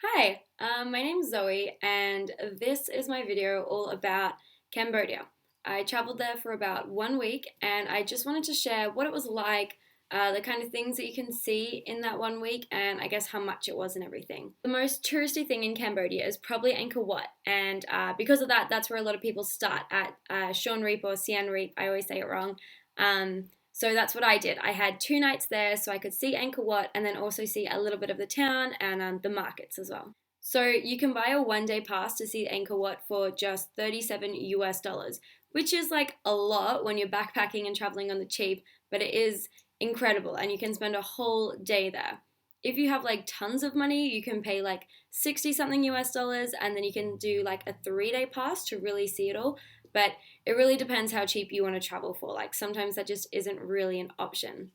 Hi, my name's Zoe, and this is my video all about Cambodia. I traveled there for about 1 week, and I just wanted to share what it was like, the kind of things that you can see in that 1 week, and I guess how much it was and everything. The most touristy thing in Cambodia is probably Angkor Wat, and because of that, that's where a lot of people start at Siem Reap or Siem Reap. I always say it wrong. So that's what I did. I had 2 nights there so I could see Angkor Wat and then also see a little bit of the town and the markets as well. So you can buy a 1 day pass to see Angkor Wat for just 37 US dollars, which is like a lot when you're backpacking and traveling on the cheap, but it is incredible and you can spend a whole day there. If you have like tons of money, you can pay like 60 something US dollars and then you can do like a 3 day pass to really see it all. But it really depends how cheap you want to travel for. Like sometimes that just isn't really an option.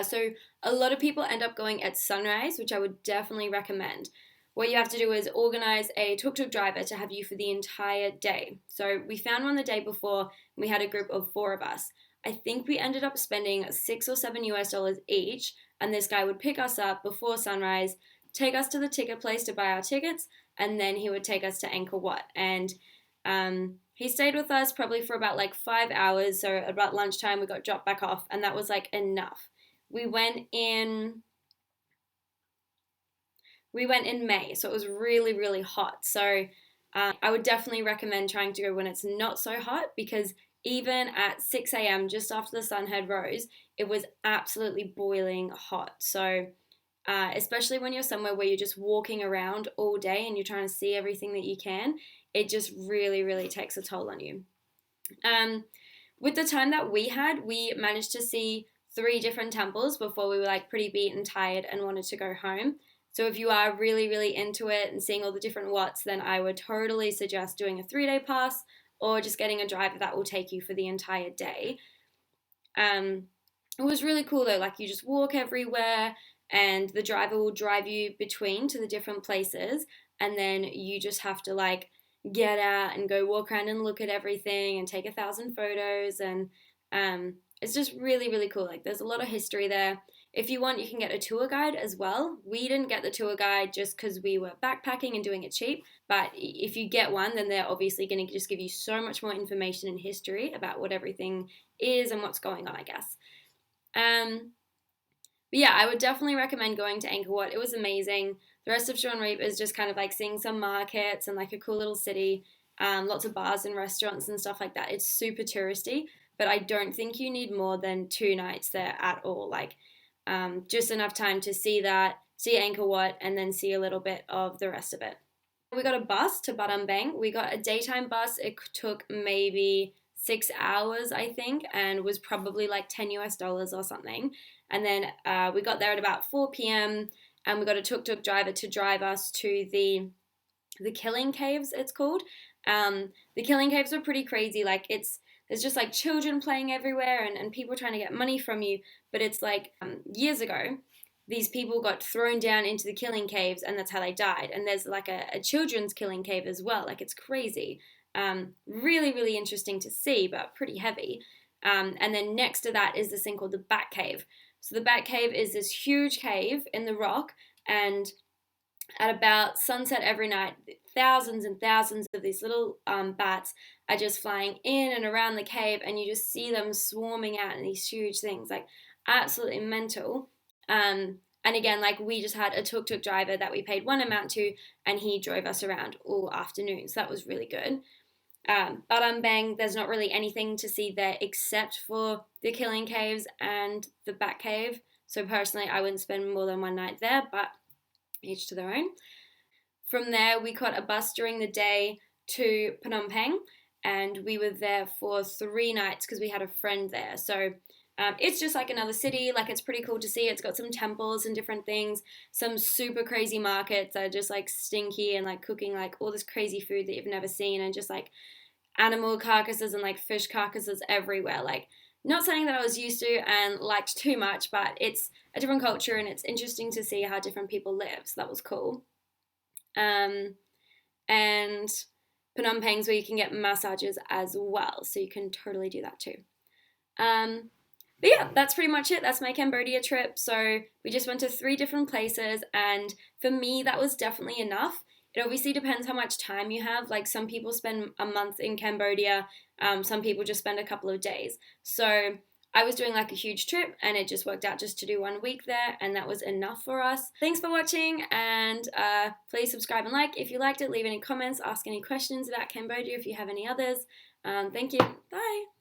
So a lot of people end up going at sunrise, which I would definitely recommend. What you have to do is organize a tuk-tuk driver to have you for the entire day. So we found one the day before, and we had a group of 4 of us. I think we ended up spending 6 or 7 US dollars each, and this guy would pick us up before sunrise, take us to the ticket place to buy our tickets, and then he would take us to Angkor Wat. And he stayed with us probably for about like 5 hours. So about lunchtime, we got dropped back off, and that was like enough. We went in. We went in May, so it was really, really hot. So I would definitely recommend trying to go when it's not so hot because even at 6 a.m., just after the sun had rose, it was absolutely boiling hot. So especially when you're somewhere where you're just walking around all day and you're trying to see everything that you can, it just really, really takes a toll on you. Um, with the time that we had, we managed to see 3 different temples before we were like pretty beat and tired and wanted to go home. So if you are really, really into it and seeing all the different Wats, then I would totally suggest doing a 3 day pass or just getting a driver that will take you for the entire day. Um, it was really cool though, like you just walk everywhere and the driver will drive you between to the different places and then you just have to like get out and go walk around and look at everything and take 1,000 photos and it's just really, really cool. Like there's a lot of history there. If you want, you can get a tour guide as well. We didn't get the tour guide just because we were backpacking and doing it cheap. But if you get one, then they're obviously going to just give you so much more information and history about what everything is and what's going on, I guess. Um, but yeah, I would definitely recommend going to Angkor Wat. It was amazing. The rest of Siem Reap is just kind of like seeing some markets and like a cool little city, lots of bars and restaurants and stuff like that. It's super touristy, but I don't think you need more than 2 nights there at all. Like just enough time to see that, see Angkor Wat, and then see a little bit of the rest of it. We got a bus to Bang. We got a daytime bus. It took maybe 6 hours, I think, and was probably like 10 US dollars or something. And then we got there at about 4 p.m. and we got a tuk-tuk driver to drive us to the Killing Caves, it's called. The Killing Caves are pretty crazy. Like there's just like children playing everywhere and people trying to get money from you. But it's like years ago, these people got thrown down into the killing caves and that's how they died. And there's like a children's killing cave as well. Like it's crazy. Really, really interesting to see, but pretty heavy. And then next to that is this thing called the Bat Cave. So the Bat Cave is this huge cave in the rock, and at about sunset every night, thousands and thousands of these little bats are just flying in and around the cave, and you just see them swarming out in these huge things, like absolutely mental. And again, like we just had a tuk-tuk driver that we paid one amount to, and he drove us around all afternoon, so that was really good. But Bang, there's not really anything to see there except for the Killing Caves and the Bat Cave. So personally, I wouldn't spend more than 1 night there, but each to their own. From there, we caught a bus during the day to Phnom Penh, and we were there for 3 nights because we had a friend there. So it's just like another city. Like it's pretty cool to see. It's got some temples and different things, some super crazy markets that are just like stinky and like cooking like all this crazy food that you've never seen, and just like animal carcasses and like fish carcasses everywhere. Like not something that I was used to and liked too much, but it's a different culture and it's interesting to see how different people live. So that was cool. Um, and Phnom Penh's where you can get massages as well, so you can totally do that too. Um, But yeah, that's pretty much it. That's my Cambodia trip. So we just went to 3 different places, and for me, that was definitely enough. It obviously depends how much time you have. Like some people spend a month in Cambodia, some people just spend a couple of days. So I was doing like a huge trip, and it just worked out just to do 1 week there, and that was enough for us. Thanks for watching, and please subscribe and like if you liked it. Leave any comments, ask any questions about Cambodia if you have any others. Thank you. Bye.